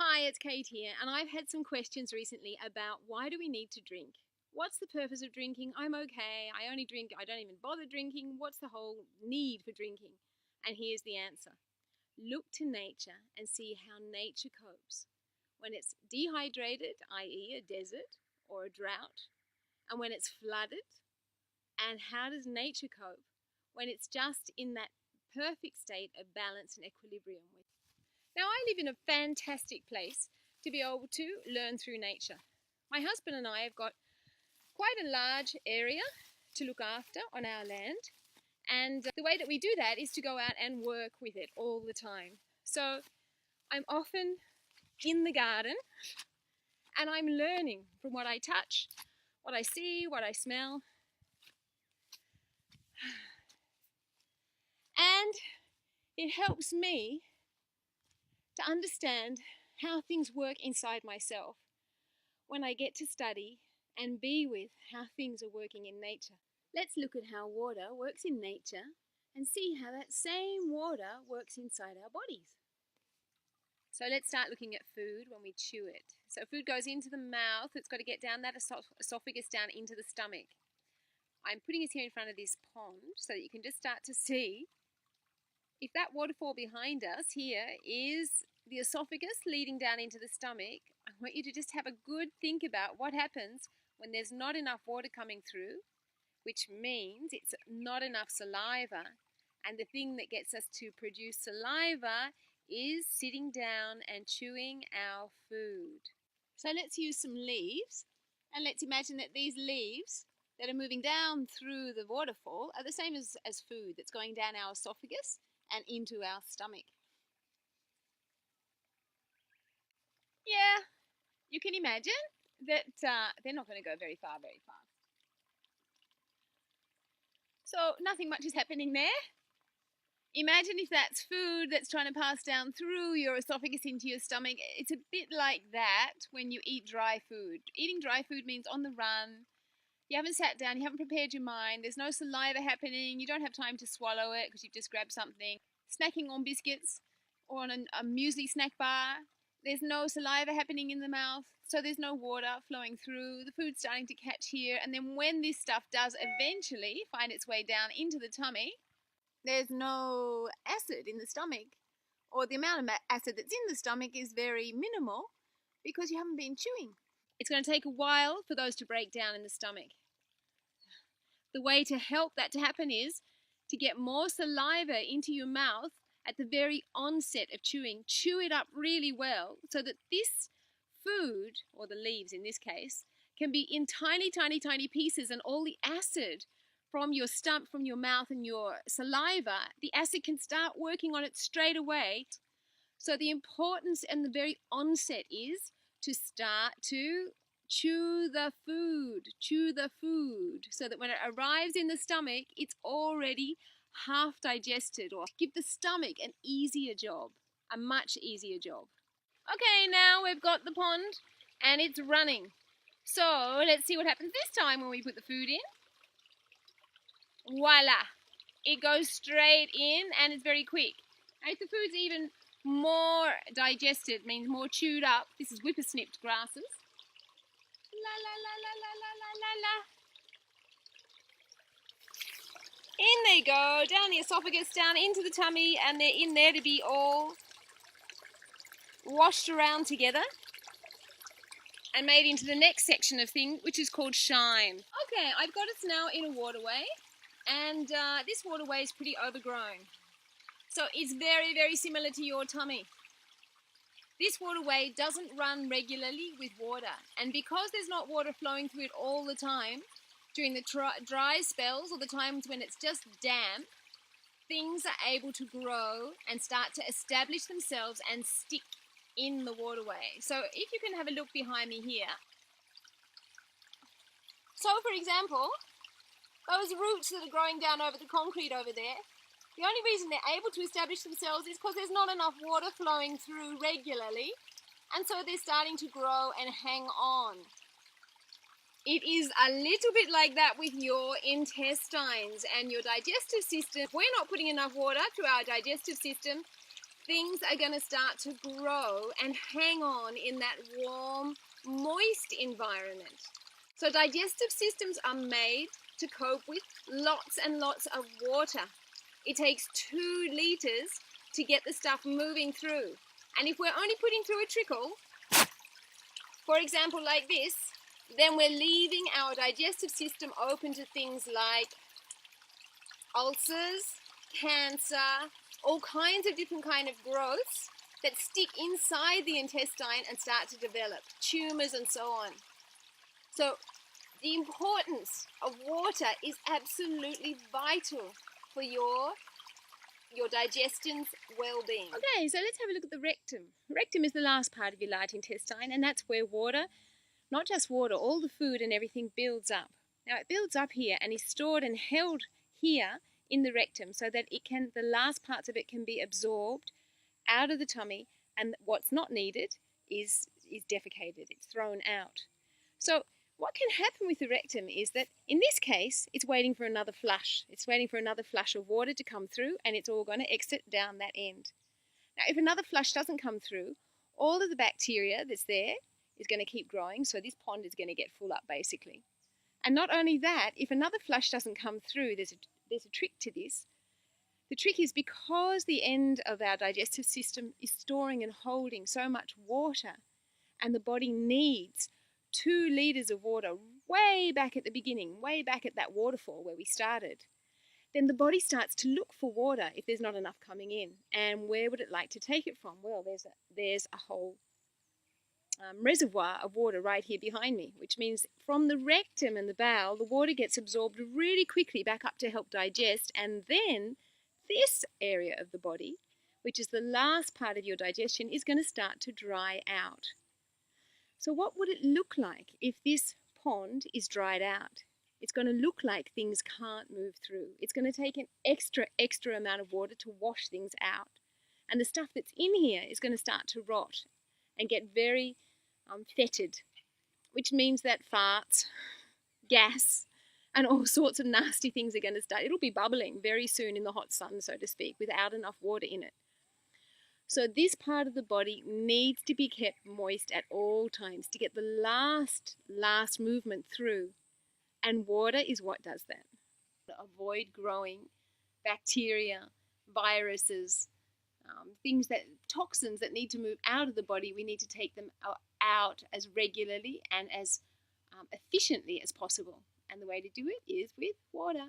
Hi, it's Kate here, and I've had some questions recently about why do we need to drink? What's the purpose of drinking? I'm okay, I only drink, I don't even bother drinking. What's the whole need for drinking? And here's the answer. Look to nature and see how nature copes when it's dehydrated, i.e. a desert or a drought, and when it's flooded. And how does nature cope when it's just in that perfect state of balance and equilibrium with? Now, I live in a fantastic place to be able to learn through nature. My husband and I have got quite a large area to look after on our land, and the way that we do that is to go out and work with it all the time. So I'm often in the garden and I'm learning from what I touch, what I see, what I smell. And it helps me to understand how things work inside myself when I get to study and be with how things are working in nature. Let's look at how water works in nature and see how that same water works inside our bodies. So let's start looking at food when we chew it. So food goes into the mouth, it's got to get down that esophagus, down into the stomach. I'm putting us here in front of this pond so that you can just start to see if that waterfall behind us here is the esophagus leading down into the stomach. I want you to just have a good think about what happens when there's not enough water coming through, which means it's not enough saliva. And the thing that gets us to produce saliva is sitting down and chewing our food. So let's use some leaves, and let's imagine that these leaves that are moving down through the waterfall are the same as food that's going down our esophagus and into our stomach. Yeah, you can imagine that they're not going to go very fast. So nothing much is happening there. Imagine if that's food that's trying to pass down through your esophagus into your stomach. It's a bit like that when you eat dry food. Eating dry food means on the run. You haven't sat down, you haven't prepared your mind, there's no saliva happening, you don't have time to swallow it because you've just grabbed something. Snacking on biscuits or on a muesli snack bar, there's no saliva happening in the mouth, so there's no water flowing through. The food's starting to catch here, and then when this stuff does eventually find its way down into the tummy, there's no acid in the stomach, or the amount of acid that's in the stomach is very minimal because you haven't been chewing. It's going to take a while for those to break down in the stomach. The way to help that to happen is to get more saliva into your mouth at the very onset of chewing. Chew it up really well so that this food, or the leaves in this case, can be in tiny, tiny, tiny pieces, and all the acid from your stump, from your mouth and your saliva, the acid can start working on it straight away. So the importance and the very onset is to start to chew the food, so that when it arrives in the stomach, it's already half digested, or give the stomach an easier job, a much easier job. Okay, now we've got the pond and it's running. So let's see what happens this time when we put the food in. Voila! It goes straight in and it's very quick. Now, if the food's even more digested, means more chewed up, this is whippersnipped grasses. La la la la la la la la la. In they go, down the esophagus, down into the tummy, and they're in there to be all washed around together and made into the next section of thing, which is called chyme. Okay, I've got us now in a waterway, and this waterway is pretty overgrown. So it's very, very similar to your tummy. This waterway doesn't run regularly with water, and because there's not water flowing through it all the time, during the dry spells or the times when it's just damp, things are able to grow and start to establish themselves and stick in the waterway. So if you can have a look behind me here. So for example, those roots that are growing down over the concrete over there, the only reason they're able to establish themselves is because there's not enough water flowing through regularly, and so they're starting to grow and hang on. It is a little bit like that with your intestines and your digestive system. If we're not putting enough water through our digestive system, things are going to start to grow and hang on in that warm, moist environment. So digestive systems are made to cope with lots and lots of water. It takes 2 liters to get the stuff moving through. And if we're only putting through a trickle, for example like this, then we're leaving our digestive system open to things like ulcers, cancer, all kinds of different kind of growths that stick inside the intestine and start to develop, tumours and so on. So the importance of water is absolutely vital for your digestion's well-being. Okay, so let's have a look at the rectum. Rectum is the last part of your large intestine, and that's where water, not just water, all the food and everything builds up. Now it builds up here and is stored and held here in the rectum so that the last parts of it can be absorbed out of the tummy, and what's not needed is defecated, it's thrown out. So what can happen with the rectum is that in this case it's waiting for another flush. It's waiting for another flush of water to come through, and it's all going to exit down that end. Now if another flush doesn't come through, all of the bacteria that's there is going to keep growing, so this pond is going to get full up basically. And not only that, if another flush doesn't come through, there's a trick to this. The trick is because the end of our digestive system is storing and holding so much water, and the body needs 2 liters of water way back at the beginning, way back at that waterfall where we started, then the body starts to look for water if there's not enough coming in. And where would it like to take it from? Well, there's a whole reservoir of water right here behind me, which means from the rectum and the bowel, the water gets absorbed really quickly back up to help digest, and then this area of the body, which is the last part of your digestion, is going to start to dry out. So what would it look like if this pond is dried out? It's going to look like things can't move through. It's going to take an extra amount of water to wash things out. And the stuff that's in here is going to start to rot and get very fetid, which means that farts, gas, and all sorts of nasty things are going to start. It'll be bubbling very soon in the hot sun, so to speak, without enough water in it. So this part of the body needs to be kept moist at all times to get the last movement through. And water is what does that. Avoid growing bacteria, viruses, toxins that need to move out of the body. We need to take them out as regularly and as efficiently as possible. And the way to do it is with water.